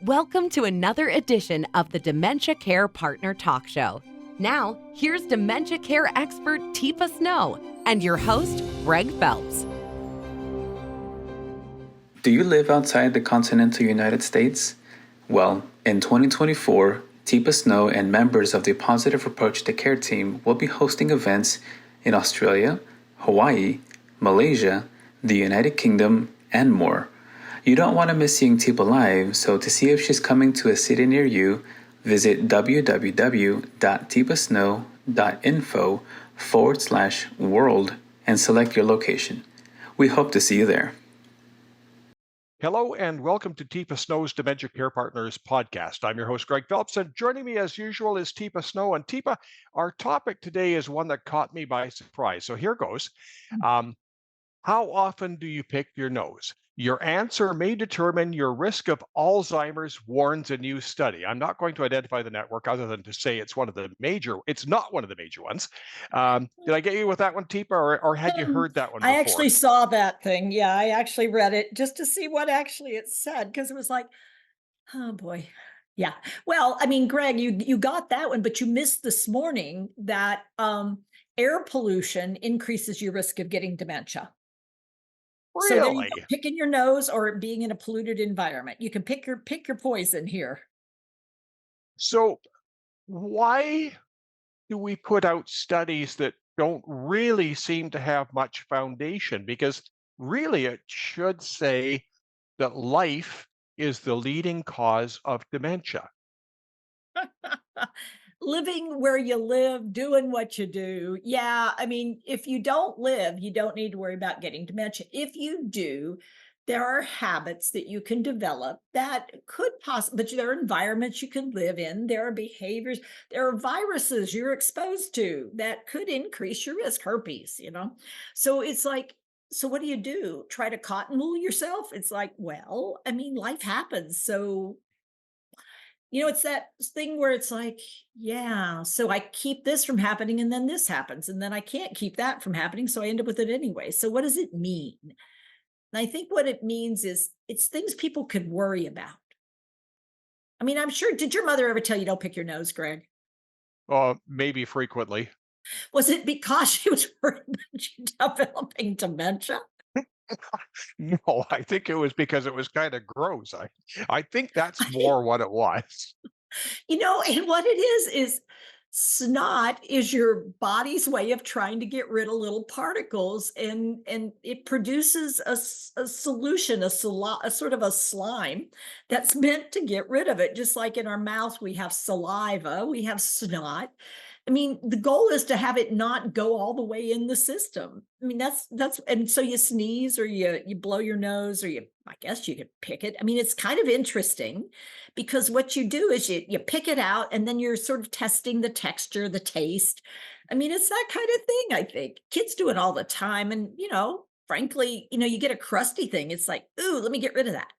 Welcome to another edition of the Dementia Care Partner Talk Show. Now, here's dementia care expert Teepa Snow and your host, Greg Phelps. Do you live outside the continental United States? Well, in 2024, Teepa Snow and members of the Positive Approach to Care team will be hosting events in Australia, Hawaii, Malaysia, the United Kingdom, and more. You don't want to miss seeing Teepa live, so to see if she's coming to a city near you, visit www.teepasnow.info/world and select your location. We hope to see you there. Hello and welcome to Teepa Snow's Dementia Care Partners podcast. I'm your host, Greg Phelps, and joining me as usual is Teepa Snow. And Teepa, our topic today is one that caught me by surprise. So here goes. How often do you pick your nose? Your answer may determine your risk of Alzheimer's, warns a new study. I'm not going to identify the network other than to say it's not one of the major ones. Did I get you with that one, Teepa, or had you heard that one before? I actually saw that thing. Yeah, I actually read it just to see what actually it said, because it was like, oh boy. Yeah. Well, I mean, Greg, you got that one, but you missed this morning that air pollution increases your risk of getting dementia. Really? So there you go, picking your nose or being in a polluted environment. You can pick your poison here. So why do we put out studies that don't really seem to have much foundation? Because really it should say that life is the leading cause of dementia. Living where you live, doing what you do. Yeah, I mean, if you don't live, you don't need to worry about getting dementia. If you do, there are habits that you can develop that could possibly, but there are environments you can live in. There are behaviors, there are viruses you're exposed to that could increase your risk, herpes, So it's like, so what do? Try to cotton wool yourself? It's like, well, I mean, life happens. So it's that thing where it's like, yeah, so I keep this from happening and then this happens and then I can't keep that from happening. So I end up with it anyway. So what does it mean? And I think what it means is it's things people could worry about. I mean, I'm sure, did your mother ever tell you don't pick your nose, Greg? Maybe frequently. Was it because she was worried about you developing dementia? No, I think it was because it was kind of gross. I think that's more what it was. And what it is snot is your body's way of trying to get rid of little particles, and it produces a solution, a sort of a slime that's meant to get rid of it. Just like in our mouth, we have saliva, we have snot. I mean, the goal is to have it not go all the way in the system. I mean, that's, and so you sneeze or you blow your nose, or I guess you could pick it. I mean, it's kind of interesting because what you do is you pick it out and then you're sort of testing the texture, the taste. I mean, it's that kind of thing. I think kids do it all the time. And, frankly, you get a crusty thing. It's like, ooh, let me get rid of that.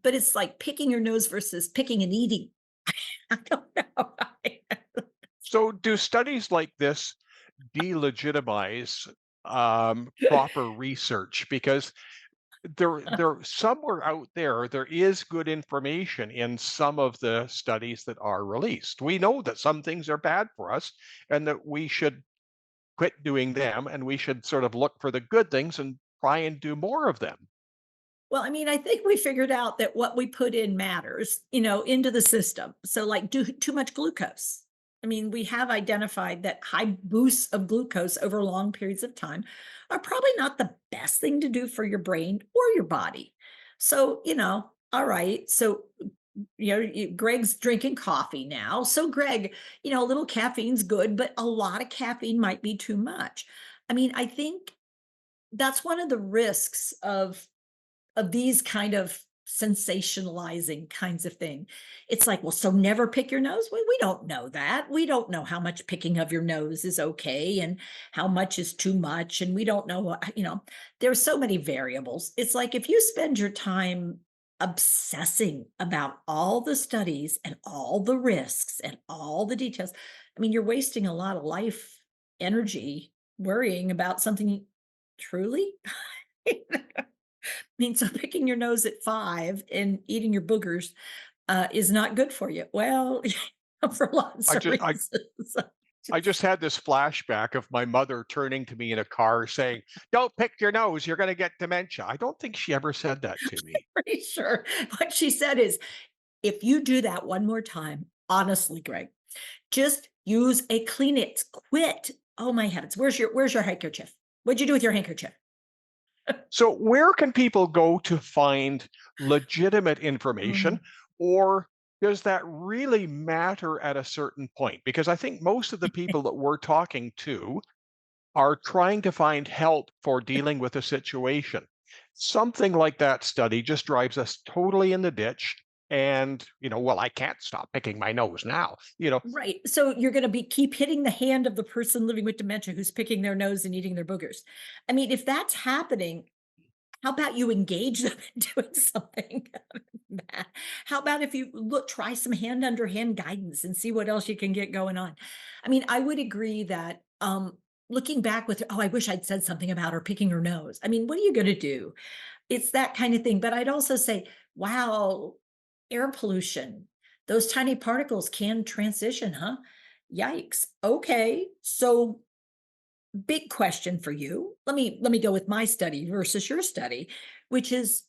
But it's like picking your nose versus picking and eating. I don't know. So do studies like this delegitimize proper research? Because there somewhere out there is good information in some of the studies that are released. We know that some things are bad for us and that we should quit doing them, and we should sort of look for the good things and try and do more of them. Well, I mean, I think we figured out that what we put in matters, into the system. So like too much glucose. I mean, we have identified that high boosts of glucose over long periods of time are probably not the best thing to do for your brain or your body. So, all right. So, Greg's drinking coffee now. So Greg, a little caffeine's good, but a lot of caffeine might be too much. I mean, I think that's one of the risks of these kind of sensationalizing kinds of thing. It's like, well, so never pick your nose. We don't know that. We don't know how much picking of your nose is okay and how much is too much. And we don't know, there's so many variables. It's like if you spend your time obsessing about all the studies and all the risks and all the details, I mean, you're wasting a lot of life energy worrying about something truly. mean, so picking your nose at 5 and eating your boogers, is not good for you. Well, for lots I of just I reasons. I just had this flashback of my mother turning to me in a car saying, "Don't pick your nose, you're gonna get dementia." I don't think she ever said that to me. Pretty sure what she said is, "If you do that one more time, honestly, Greg, just use a Kleenex. Quit. Oh my heavens. Where's your handkerchief? What'd you do with your handkerchief?" So, where can people go to find legitimate Mm. information, or does that really matter at a certain point? Because I think most of the people that we're talking to are trying to find help for dealing with a situation. Something like that study just drives us totally in the ditch. And, well, I can't stop picking my nose now. Right. So you're gonna be keep hitting the hand of the person living with dementia who's picking their nose and eating their boogers. I mean, if that's happening, how about you engage them in doing something other than that? How about if you try some hand under hand guidance and see what else you can get going on? I mean, I would agree that looking back with, oh, I wish I'd said something about her picking her nose. I mean, what are you gonna do? It's that kind of thing. But I'd also say, wow, air pollution, those tiny particles can transition, huh? Yikes. Okay. So big question for you. Let me go with my study versus your study, which is,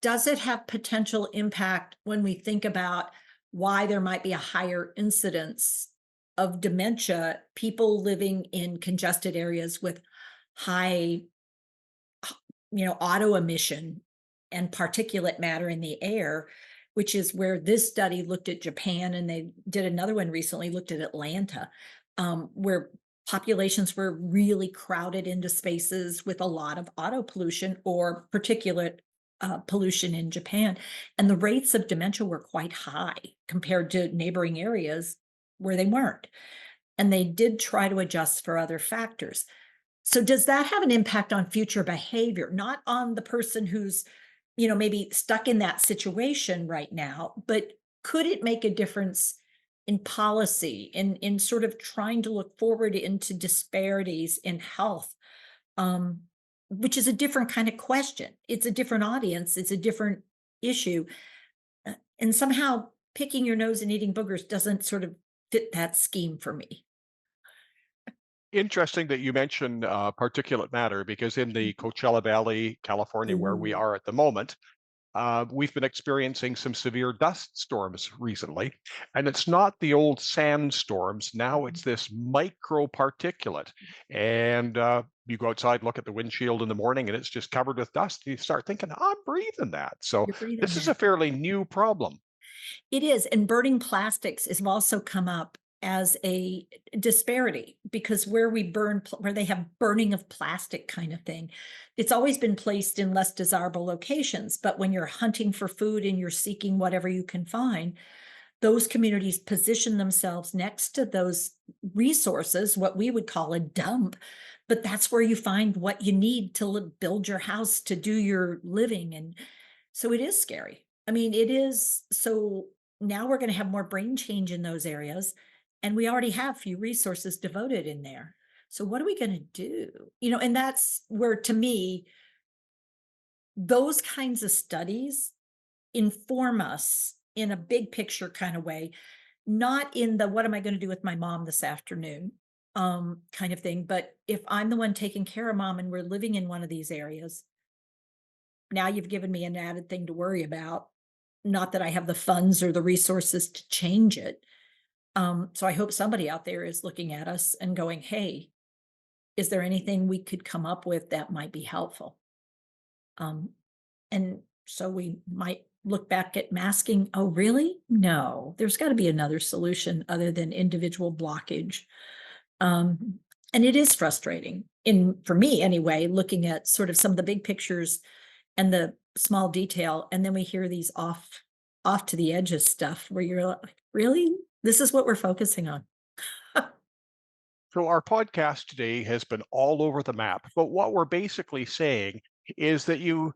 does it have potential impact when we think about why there might be a higher incidence of dementia, people living in congested areas with high, auto emission and particulate matter in the air, which is where this study looked at Japan, and they did another one recently, looked at Atlanta, where populations were really crowded into spaces with a lot of auto pollution or particulate pollution in Japan. And the rates of dementia were quite high compared to neighboring areas where they weren't. And they did try to adjust for other factors. So does that have an impact on future behavior? Not on the person who's, maybe stuck in that situation right now, but could it make a difference in policy, in sort of trying to look forward into disparities in health? Um, which is a different kind of question. It's a different audience, it's a different issue. And somehow picking your nose and eating boogers doesn't sort of fit that scheme for me. Interesting that you mentioned particulate matter because in the Coachella Valley, California, where we Ooh. are at the moment, we've been experiencing some severe dust storms recently, and it's not the old sandstorms. Now it's this micro particulate, and you go outside, look at the windshield in the morning, and it's just covered with dust. You start thinking, I'm breathing that. So You're breathing this is a that. fairly new problem. It is, and burning plastics has also come up as a disparity because where we where they have burning of plastic kind of thing, it's always been placed in less desirable locations. But when you're hunting for food and you're seeking whatever you can find, those communities position themselves next to those resources, what we would call a dump. But that's where you find what you need to build your house, to do your living. And so it is scary. I mean, it is. So now we're going to have more brain change in those areas. And we already have few resources devoted in there. So what are we going to do? And that's where, to me, those kinds of studies inform us in a big picture kind of way, not in the what am I going to do with my mom this afternoon kind of thing. But if I'm the one taking care of mom and we're living in one of these areas, now you've given me an added thing to worry about. Not that I have the funds or the resources to change it. So I hope somebody out there is looking at us and going, hey, is there anything we could come up with that might be helpful? Um, and so we might look back at masking. Oh, really? No, there's got to be another solution other than individual blockage. Um, and it is frustrating for me anyway, looking at sort of some of the big pictures and the small detail. And then we hear these off to the edges stuff where you're like, really? This is what we're focusing on. So our podcast today has been all over the map, but what we're basically saying is that you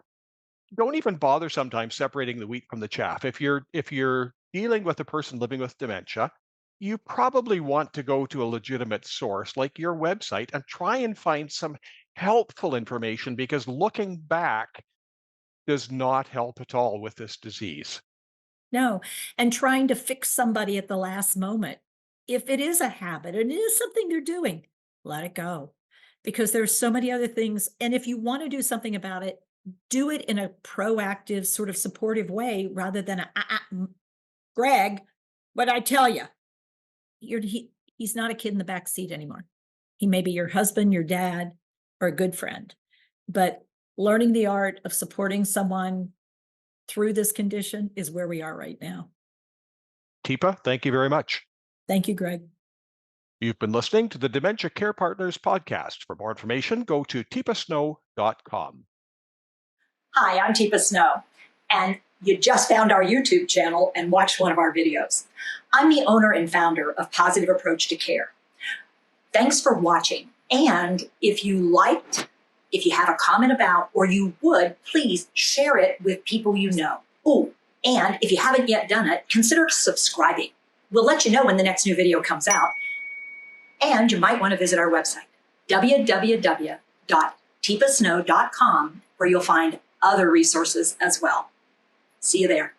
don't even bother sometimes separating the wheat from the chaff. If you're dealing with a person living with dementia, you probably want to go to a legitimate source like your website and try and find some helpful information because looking back, does not help at all with this disease. No, and trying to fix somebody at the last moment. If it is a habit and it is something they're doing, let it go. Because there's so many other things. And if you want to do something about it, do it in a proactive, sort of supportive way rather than Greg, what I tell you, he's not a kid in the back seat anymore. He may be your husband, your dad, or a good friend. But learning the art of supporting someone through this condition is where we are right now. Teepa, thank you very much. Thank you, Greg. You've been listening to the Dementia Care Partners podcast. For more information, go to teepasnow.com. Hi, I'm Teepa Snow, and you just found our YouTube channel and watched one of our videos. I'm the owner and founder of Positive Approach to Care. Thanks for watching, and if you liked, if you have a comment about, or you would, please share it with people you know. Oh, and if you haven't yet done it, consider subscribing. We'll let you know when the next new video comes out. And you might want to visit our website, www.teepasnow.com, where you'll find other resources as well. See you there.